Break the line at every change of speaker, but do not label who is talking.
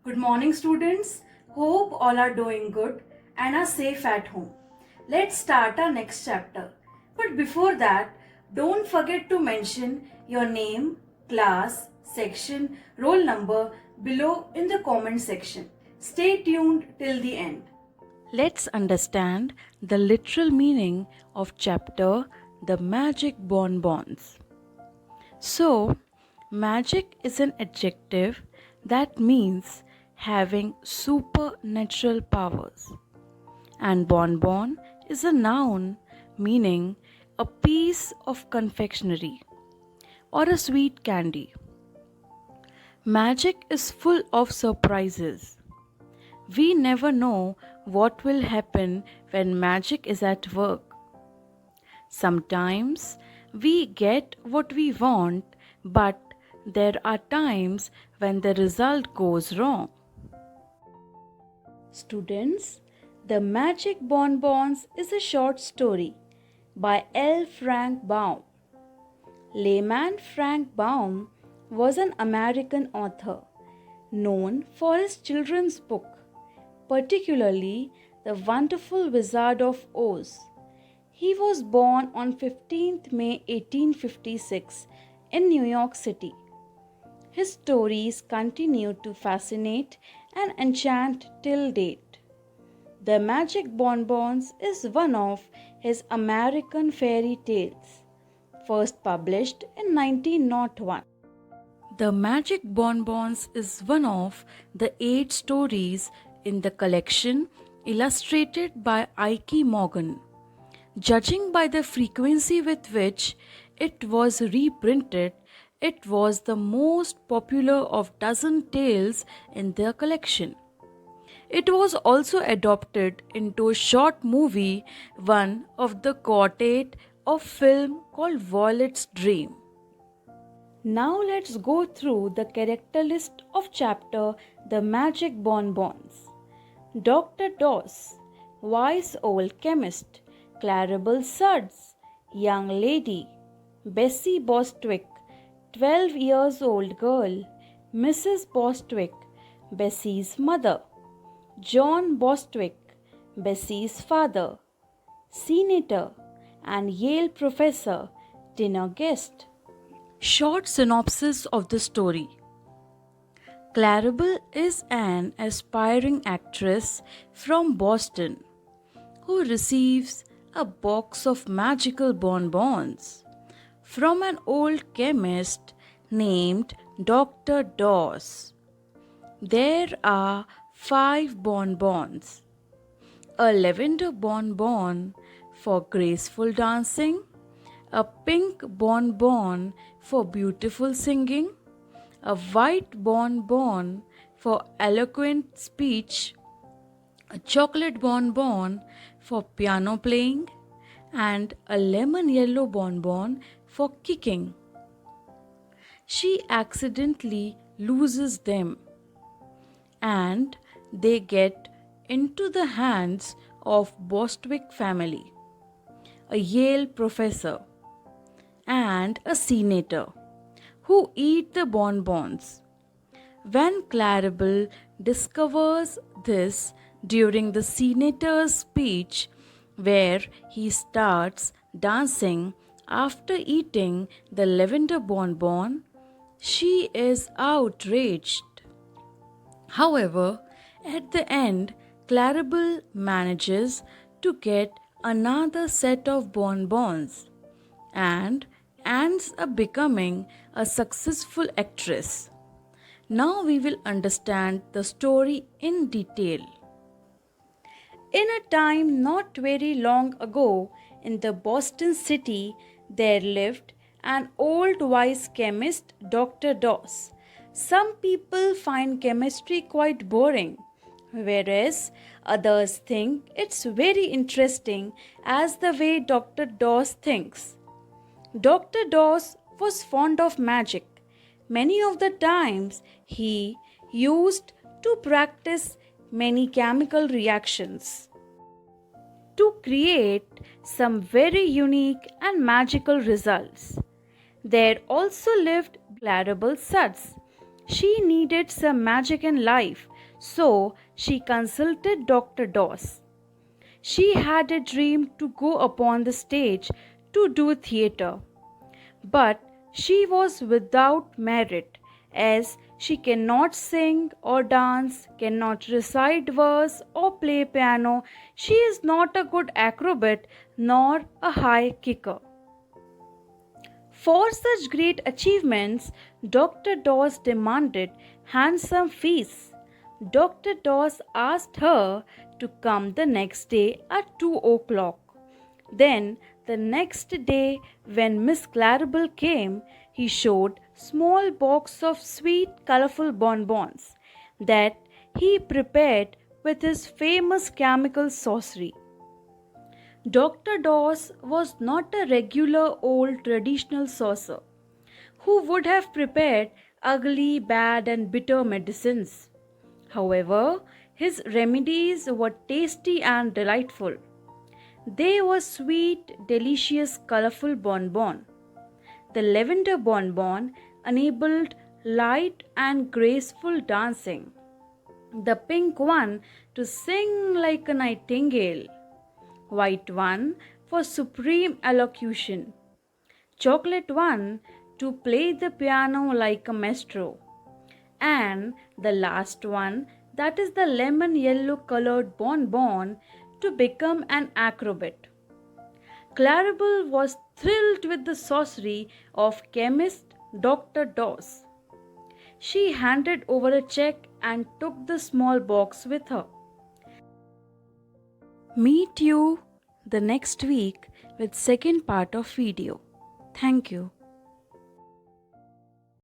Good morning, students. Hope all are doing good and are safe at home. Let's start our next chapter. But before that, don't forget to mention your name, class, section, roll number below in the comment section. Stay tuned till the end. Let's understand the literal meaning of chapter The Magic Bonbons. So, magic is an adjective that means having supernatural powers, and bonbon is a noun meaning a piece of confectionery or a sweet candy. Magic is full of surprises. We never know what will happen when magic is at work. Sometimes we get what we want, but there are times when the result goes wrong. Students, The Magic Bonbons is a short story by L. Frank Baum. Layman Frank Baum was an American author known for his children's book, particularly The Wonderful Wizard of Oz. He was born on 15th May 1856 in New York City. His stories continue to fascinate and enchant till date. The Magic Bonbons is one of his American fairy tales, first published in 1901. The Magic Bonbons is one of the 8 stories in the collection illustrated by Ike Morgan. Judging by the frequency with which it was reprinted, it was the most popular of dozen tales in their collection. It was also adopted into a short movie, one of the quartet of film called Violet's Dream. Now let's go through the character list of chapter The Magic Bonbons. Dr. Doss, wise old chemist. Claribel Sudds, young lady. Bessie Bostwick, 12 years old girl. Mrs. Bostwick, Bessie's mother. John Bostwick, Bessie's father. Senator and Yale professor, dinner guest. Short synopsis of the story. Claribel is an aspiring actress from Boston who receives a box of magical bonbons from an old chemist named Dr. Doss. There are 5 bonbons: a lavender bonbon for graceful dancing, a pink bonbon for beautiful singing, a white bonbon for eloquent speech, a chocolate bonbon for piano playing, and a lemon yellow bonbon for kicking. She accidentally loses them, and they get into the hands of Bostwick family, a Yale professor, and a senator who eat the bonbons. When Claribel discovers this during the senator's speech, where he starts dancing after eating the lavender bonbon, she is outraged. However, at the end, Claribel manages to get another set of bonbons and ends up becoming a successful actress. Now we will understand the story in detail. In a time not very long ago, in the Boston city, there lived an old wise chemist, Dr. Doss. Some people find chemistry quite boring, whereas others think it's very interesting as the way Dr. Doss thinks. Dr. Doss was fond of magic. Many of the times he used to practice many chemical reactions to create some very unique and magical results. There also lived Claribel Sudds. She needed some magic in life So she consulted Dr. Doss. She had a dream to go upon the stage to do theatre, but she was without merit, as she cannot sing or dance, cannot recite verse or play piano. She is not a good acrobat nor a high kicker. For such great achievements, Dr. Doss demanded handsome fees. Dr. Doss asked her to come the next day at 2 o'clock. Then, the next day, when Miss Claribel came, he showed small box of sweet, colorful bonbons that he prepared with his famous chemical sorcery. Dr. Doss was not a regular old traditional sorcerer who would have prepared ugly, bad, and bitter medicines. However, his remedies were tasty and delightful. They were sweet, delicious, colorful bonbon. The lavender bonbon enabled light and graceful dancing. The pink one to sing like a nightingale. White one for supreme elocution. Chocolate one to play the piano like a maestro. And the last one, that is the lemon yellow colored bonbon, to become an acrobat. Claribel was thrilled with the sorcery of chemist Dr. Doss. She handed over a check and took the small box with her. Meet you the next week with second part of video. Thank you.